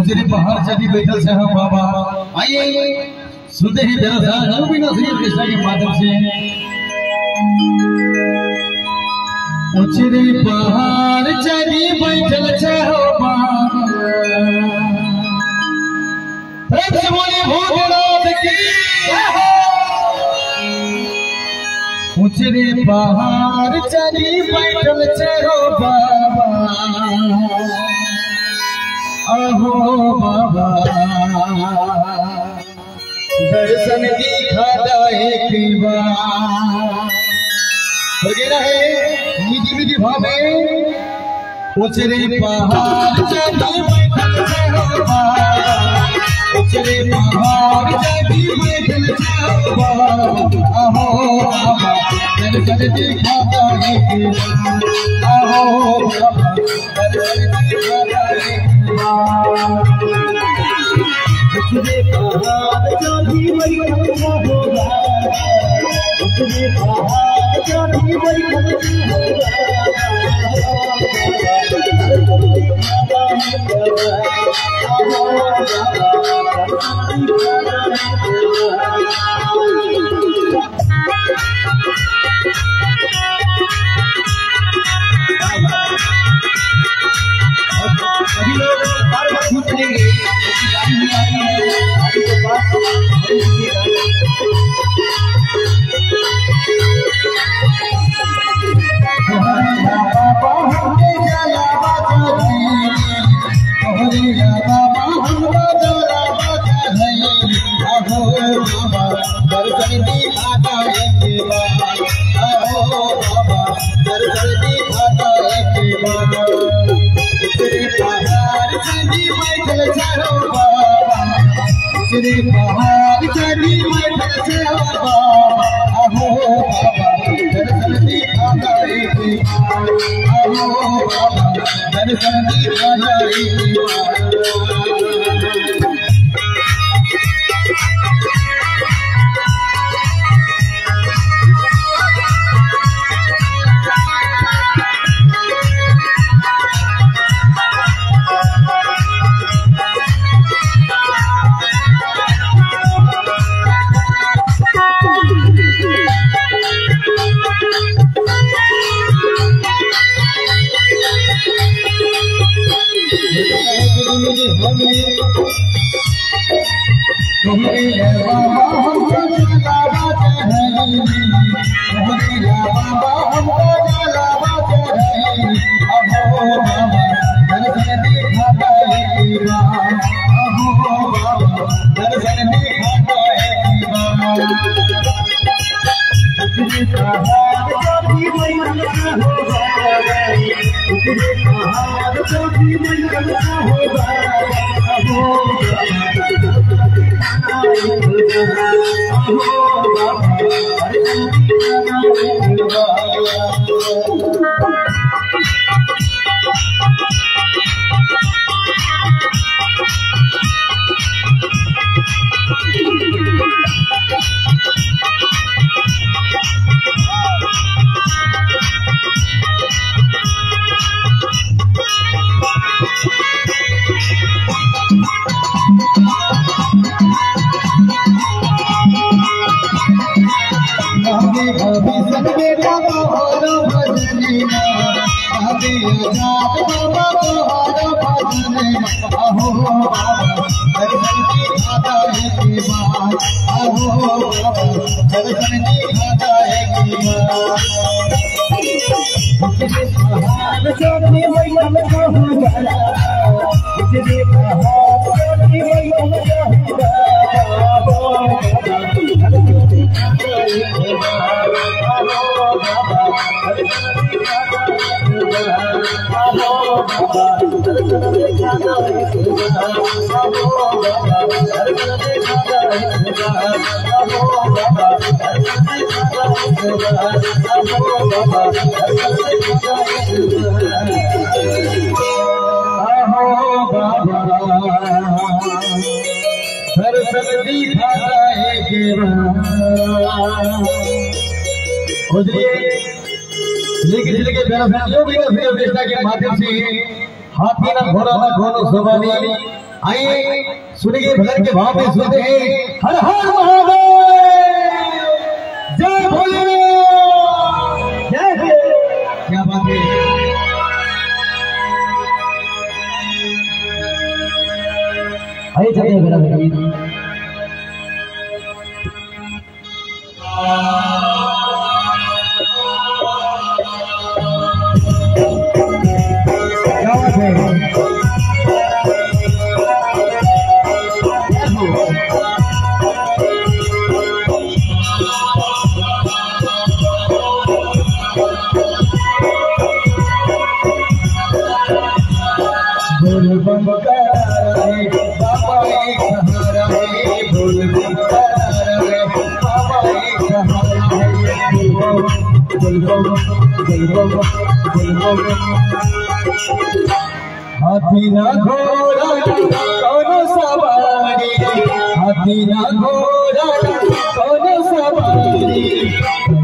उजरे पहाड़ चढ़ी बैठल से हम बाबा आइए सुनते ही तेरा सा नवीन श्री कृष्ण के माध्यम से उजरे पहाड़ चढ़ी बैठल से हो बाबा प्रेम से बोले भूतनाथ की उजरे पहाड़ चढ़ी बैठल से हो बाबा अहो बाबा दर्शन दिखा एक बार है मीठी मीठी भावे उचरे पहाड़ चढ़ी बैठल से हो बाबा उचरे पहाड़ चढ़ी बैठल से हो बाबा अहो बाबा दर्शन दिखा एक बार अहो बाबा दर्शन दिखा उतरे पहाड़ चढ़ी बैठल से हो बाबा उतरे पहाड़ चढ़ी बैठल से हो अभी लोग बार बार पूछ लेंगे उजरे पहाड़ चढ़ी बैठल से हो बाबा अहो बाबा दर्शन दिखा एक बार अहो बाबा दर्शन दिखा एक बार लेकिन जिले के के माध्यम से हाथी ना घोड़ा ना घोड़ो सवारी। आइए सुनिए भजन के भाव में सुनते हैं। हर हर महादेव, जय भोलेनाथ, जय हो। क्या बात है। आइए चलिए मेरा बेटा। हाथी ना घोड़ा कौनो सवारी, हाथी ना घोड़ा कौनो सवारी।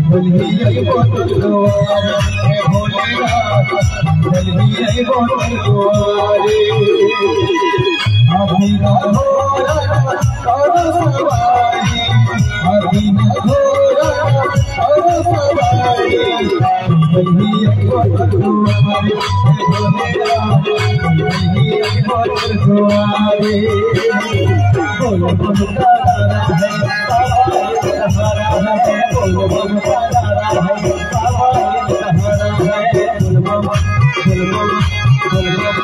जल्दी आई बोल दुआरे भोलेनाथ, जल्दी आई बोल दुआरे। हाथी ना घोड़ा कौनो सवारी, हाथी ना घोड़ा कौनो सवारी। जल्दी आई बोल दुआरे भोलेनाथ, बोल बोल तारा है सहारा है, बोल बोल तारा है सहारा है। बोल बोल बोल बोल बोल बोल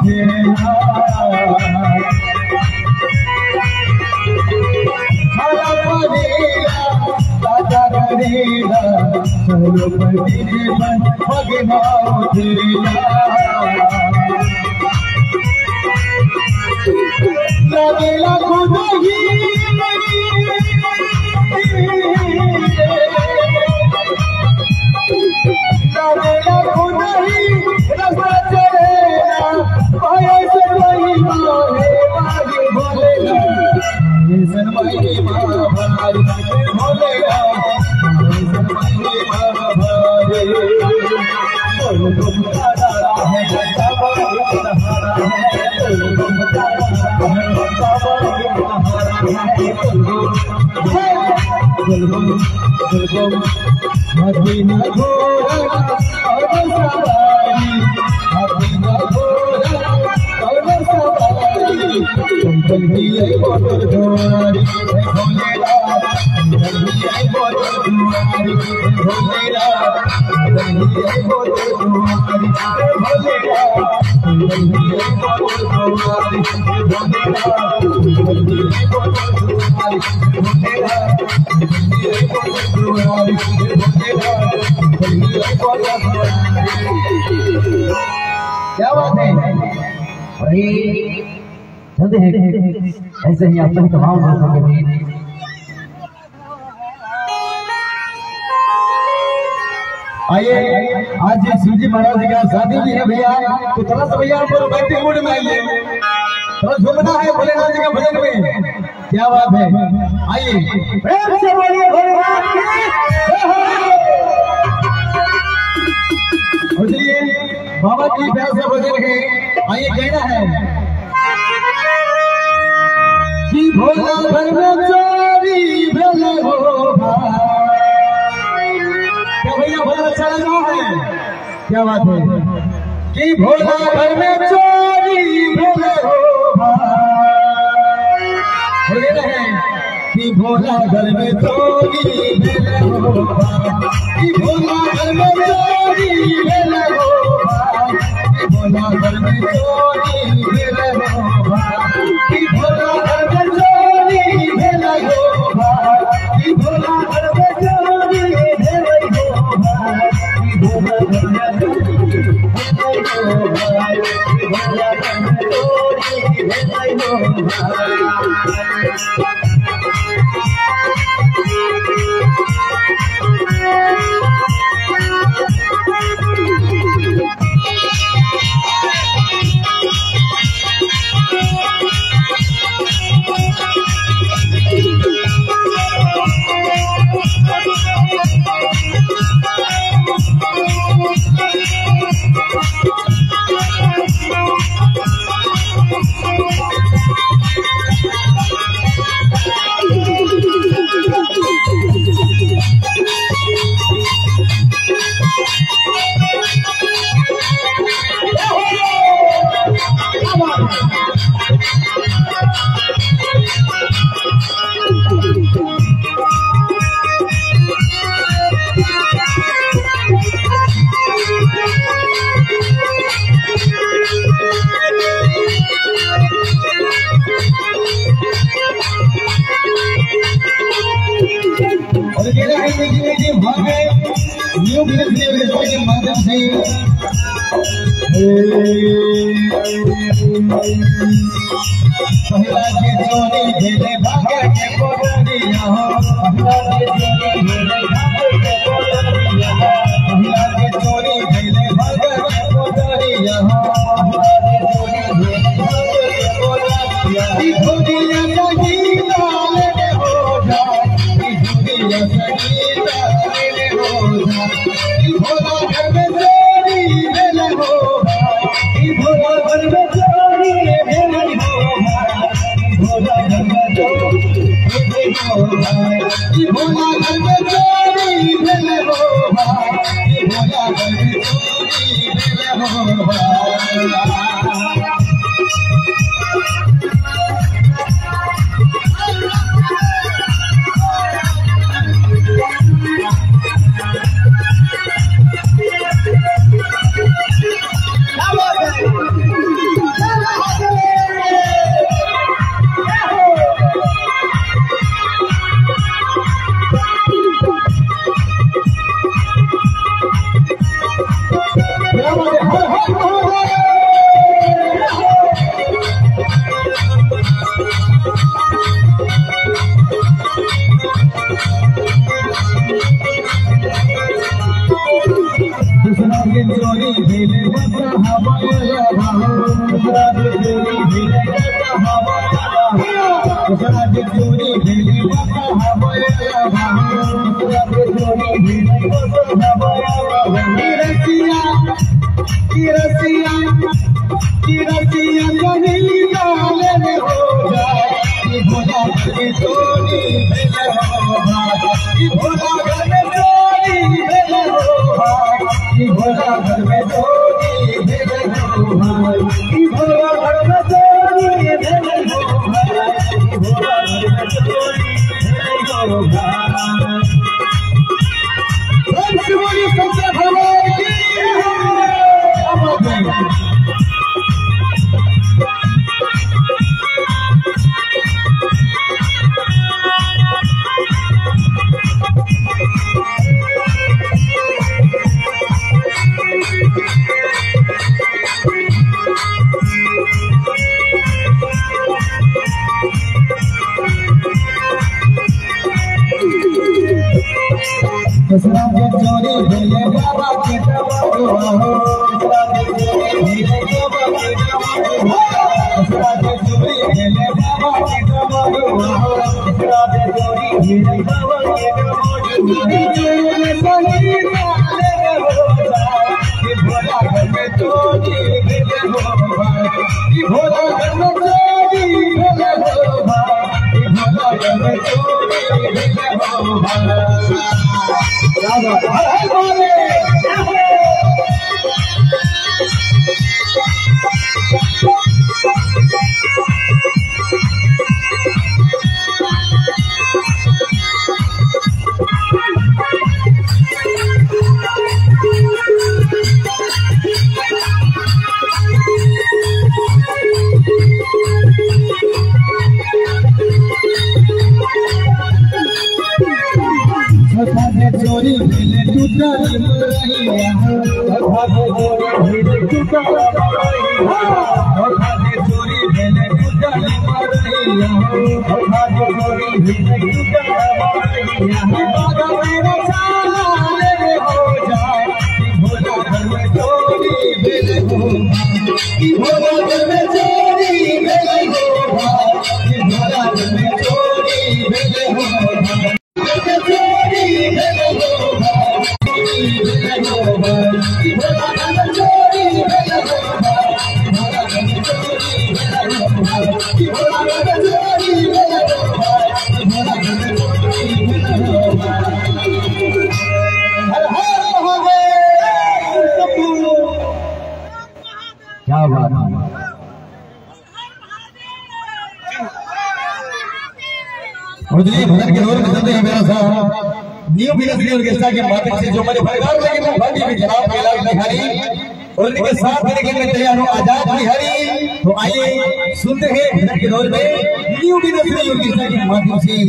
उठेला खाला पड़ेगा ताजा करेगा सरपति जीवन भगना उठेला लगेला खुद ही लगेला खुद ही रस्ता चलेगा पाए से कोई मारे आगे बोलेगा ये सरमाई माँ भारी बोलेगा ये सरमाई माँ भारी तुम तारा है सहारा है तुम तारा मदीना घोड़ा और सवारी मदीना घोड़ा और सवारी चंचल भी है मोटर दुआरी भोलेरा चंचल भी है मोटर दुआरी भोलेरा चंचल भी है मोटर दुआरी भोलेरा चंचल भी है मोटर दुआरी भोलेरा चंचल भी है मोटर दुआरी भोलेरा क्या बात है भाई चलते हैं ऐसे ही आप सभी तमाम दोस्तों के बीच आइए आज शिवजी महाराज जी का शादी भी है भैया तो थोड़ा सा भैया आप रोमांटिक मूड में आइए थोड़ा झूमना है भोलेनाथ जी का भजन में क्या बात है आइए प्रेम से बोलिए भोलेनाथ की बाबा की प्यार से भजन है आइए कहना है कि भोला घर में चोरी भले हो क्या भैया बहुत अच्छा लगा है क्या बात है कि भोला घर में चोरी भले हो कि भोला घर में चोरी भले हो कि भोला घर में चोरी भले हो कि भोला घर में चोरी भले हो कि भोला घर में चोरी भले हो कि भोला घर में चोरी भले हो कि भोला घर में चोरी भोला घर में चोरी भले हो पहला के चोरी भेले भागे के कोडरिया हो पहला के चोरी भेले भागे के कोडरिया हो ई दुनिया सगीता ले हो जा ई दुनिया सगीता ले हो जा ई भोला घर में चोरी भेले हो ई भोला घर में चोरी भेले हो भोला घर में चोरी भोला घर में चोरी भेले हो भोला घर में चोरी भेले हो राजे चोरी भेली बाबा हवया राजे चोरी भेली बाबा हवया रसिया जनी डाले में हो जाए भोला की चोरी भेले हो भाई भोला घर में चोरी भेले हो भाई भोला घर में चोरी भेले हो भाई भोला घर में चोरी भेले हो भाई भोला घर में चोरी भेले हो भाई शिवजी सबसे भगवान की राजे चोरी भेले बाबा के डबरुआ हो राजे चोरी भेले बाबा के डबरुआ राजे चोरी भेले बाबा के डबरुआ हो राजे चोरी भेले बाबा के डबरुआ सही डाले हो भाई भोला घर में चोरी भेले हो भाई भोला घर में चोरी भेले हो भाई भोला घर में चोरी भेले हो भाई चोरी भेले टूटा रहिया चोरी भेले टूटा चोरी भेले टूटा रहिया चोरी भेले टूटा बाबा मेरा चाले हो जाए भोला घर में चोरी भेले हो भोला घर में चोरी भेले हो भाई भोला घर में चोरी भेले हो क्या बात है भजन के दौर में चलते हैं मेरा साहब न्यू बिजनेस ऑर्केस्ट्रा के माध्यम से जो मेरे परिवार में जनाब कैलाश बिहारी और उनके साथ मेरे के लिए तैयार हो आजाद बिहारी। तो आइए सुनते हैं भजन के दौर में न्यू बिजनेस ऑर्केस्ट्रा के माध्यम से।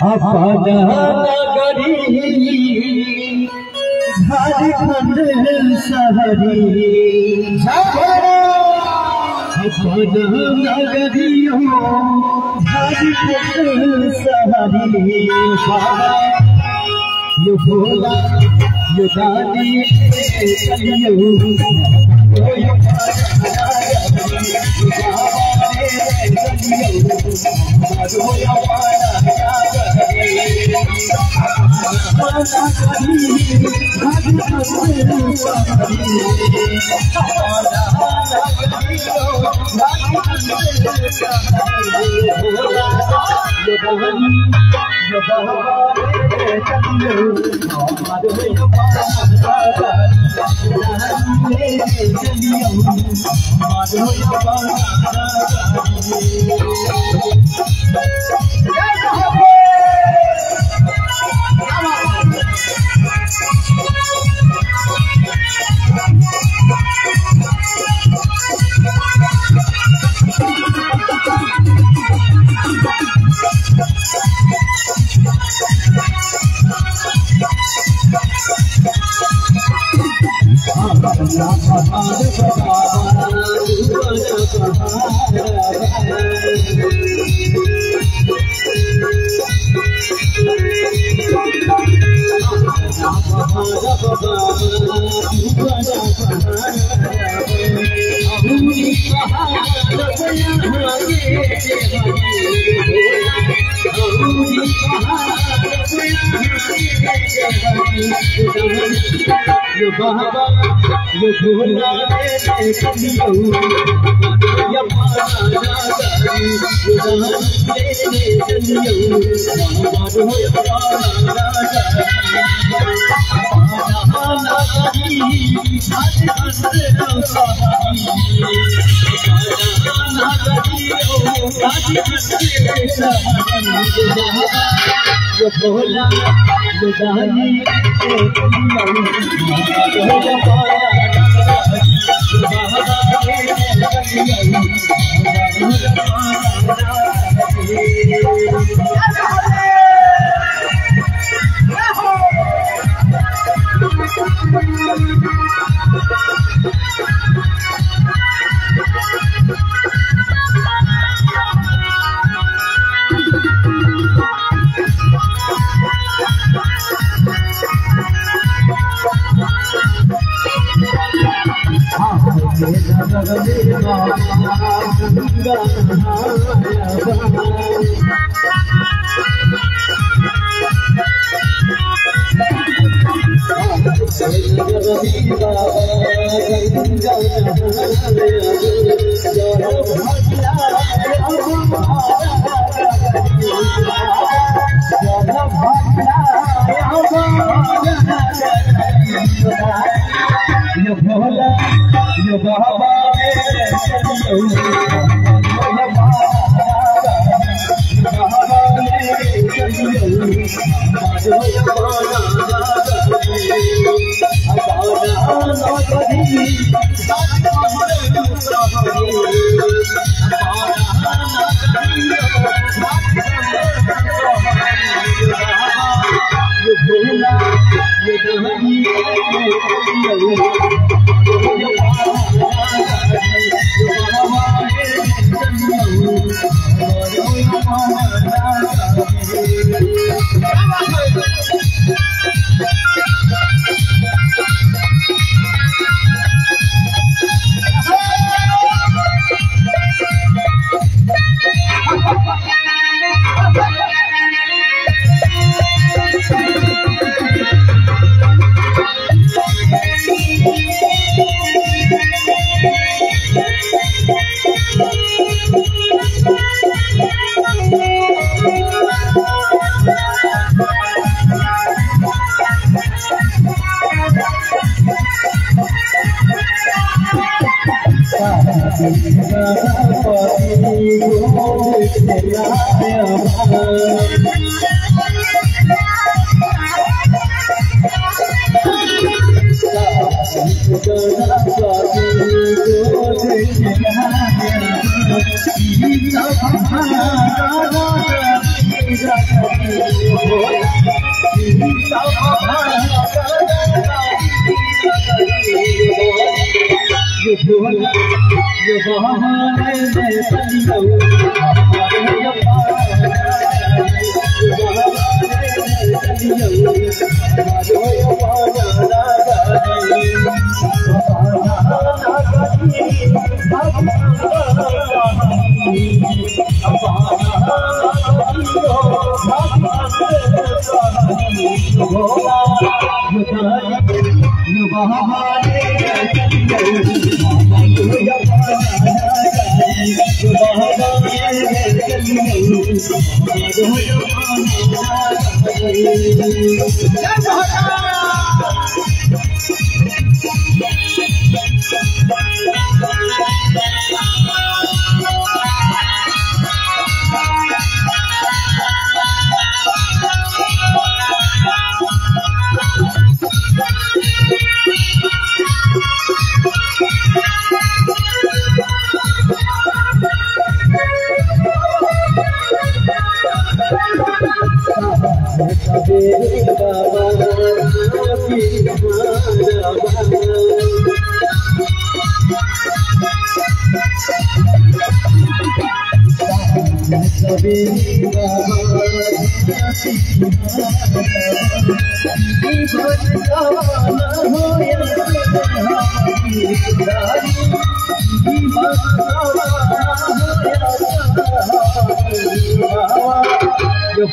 अपना नगरी झारखंड शहरी अपना नगरियों झारखंड शहरी यो भोला यो दानी Baba,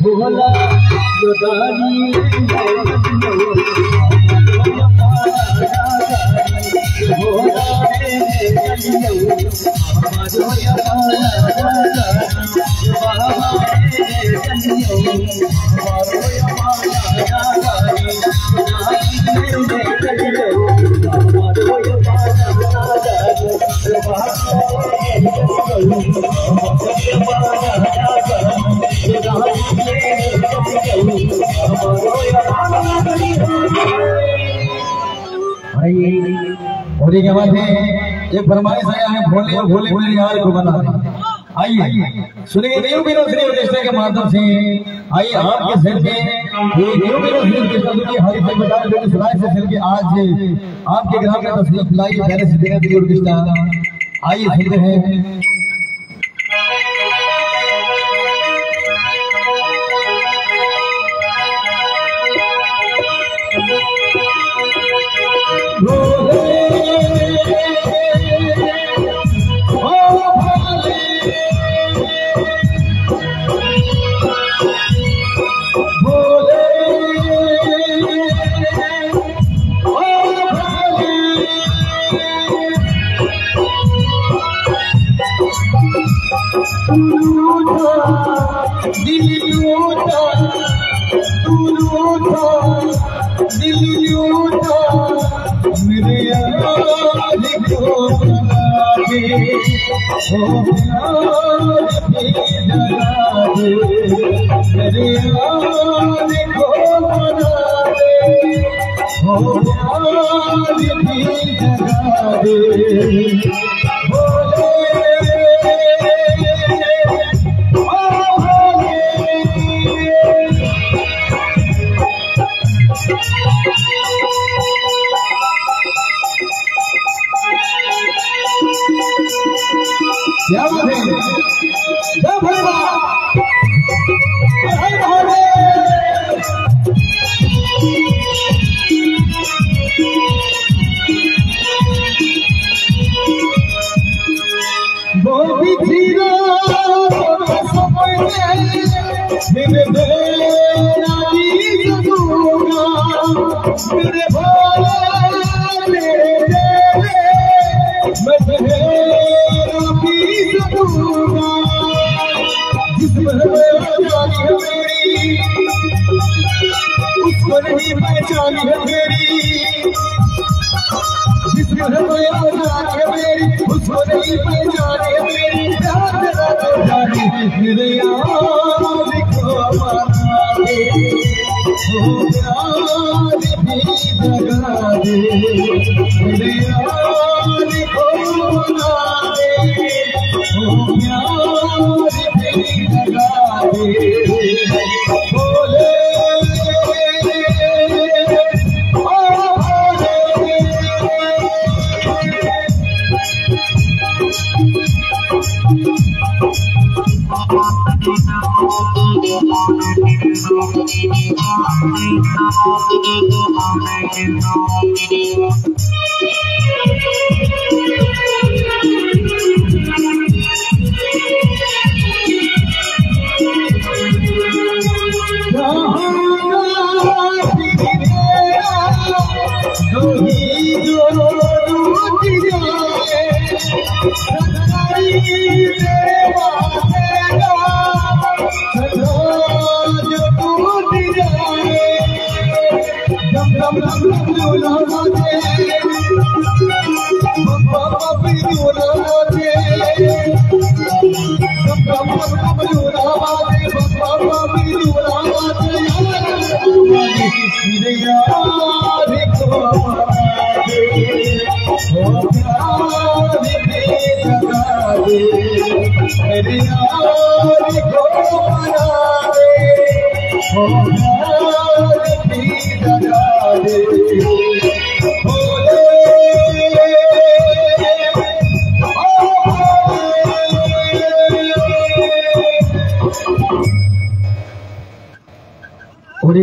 भोला यो दानी होली के बाद एक फरमाइश आया है भोले भोले भोले यार को बना। आइए सुनिए न्यू बीरो श्री ऑर्केस्ट्रा के माध्यम से आइए आपके सिर पे ये न्यू बीरो श्री ऑर्केस्ट्रा की हरी से बता जो सुनाई से सिर के आज आपके ग्राम में तस्वीर लाई पहले से बिना दी ऑर्केस्ट्रा आइए सुनते हैं।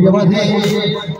मध्ये